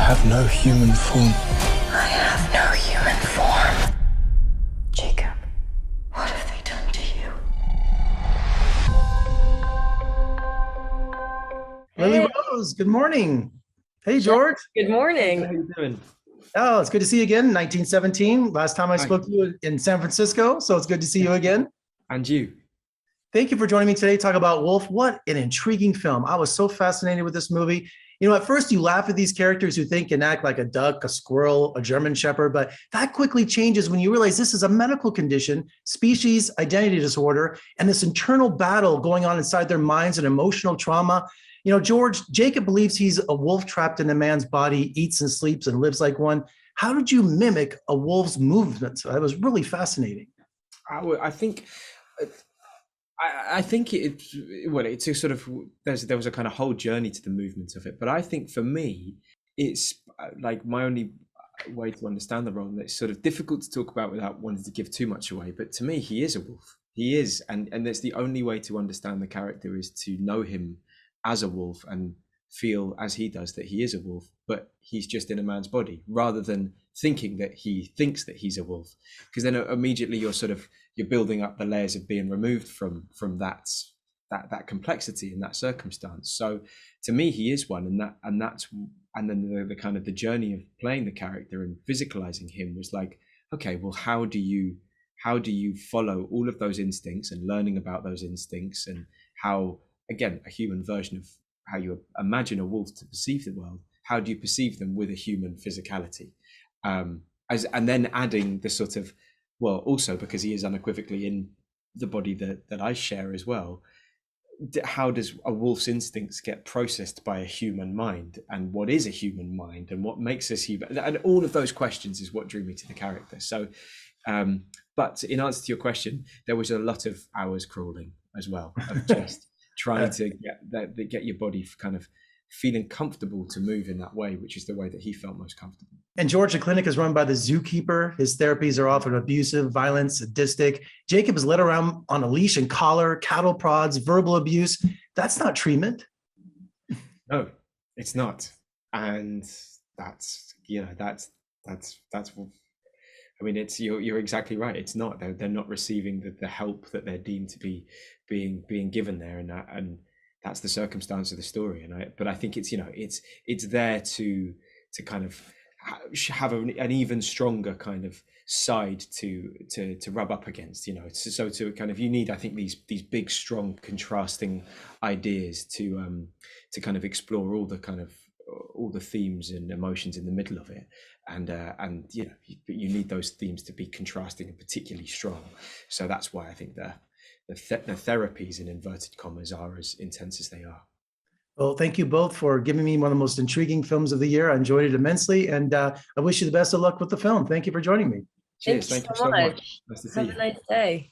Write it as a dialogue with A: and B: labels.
A: have no human form.
B: I have no human form. Jacob, what have they done to you?
C: Lily Rose, good morning. Hey, George.
D: Good morning.
E: How you doing?
C: Oh, it's good to see you again. 1917. Last time I spoke to you in San Francisco, so it's good to see you again.
E: And you?
C: Thank you for joining me today to talk about Wolf. What an intriguing film. I was so fascinated with this movie. You know, at first you laugh at these characters who think and act like a duck, a squirrel, a German shepherd, but that quickly changes when you realize this is a medical condition, species identity disorder, and this internal battle going on inside their minds and emotional trauma. You know, George, Jacob believes he's a wolf trapped in a man's body, eats and sleeps and lives like one. How did you mimic a wolf's movements? That was really fascinating.
E: I think it's a sort of there was a kind of whole journey to the movement of it, but I think for me it's like my only way to understand the role, and it's sort of difficult to talk about without wanting to give too much away, but to me he is a wolf. He is, and that's the only way to understand the character, is to know him as a wolf and feel as he does that he is a wolf, but he's just in a man's body, rather than thinking that he thinks that he's a wolf, because then immediately you're building up the layers of being removed from that complexity and that circumstance. So to me he is one, and then the kind of the journey of playing the character and physicalizing him was like, okay, well, how do you follow all of those instincts and learning about those instincts, and how, again, a human version of how you imagine a wolf to perceive the world, how do you perceive them with a human physicality? And then adding the sort of, well, also because he is unequivocally in the body that I share as well, how does a wolf's instincts get processed by a human mind, and what is a human mind, and what makes us human? And all of those questions is what drew me to the character. So, but in answer to your question, there was a lot of hours crawling as well, of just trying to get your body kind of feeling comfortable to move in that way, which is the way that he felt most comfortable.
C: And George, the clinic is run by the zookeeper. His therapies are often abusive, violent, sadistic. Jacob is led around on a leash and collar, cattle prods, verbal abuse. That's not treatment.
E: No, it's not. And that's I mean, it's you're exactly right. It's not. They're not receiving the help that they're deemed to be being given there, and that's the circumstance of the story. But I think it's it's there to kind of have an even stronger kind of side to rub up against. So to kind of, you need, I think, these big, strong, contrasting ideas to kind of explore all the themes and emotions in the middle of it, and you need those themes to be contrasting and particularly strong. So that's why I think the therapies, in inverted commas, are as intense as they are.
C: Well, thank you both for giving me one of the most intriguing films of the year. I enjoyed it immensely, and I wish you the best of luck with the film. Thank you for joining me.
E: Cheers.
D: Thank you
E: so
D: so much.
E: Nice to see
D: Have
E: you.
D: a nice day.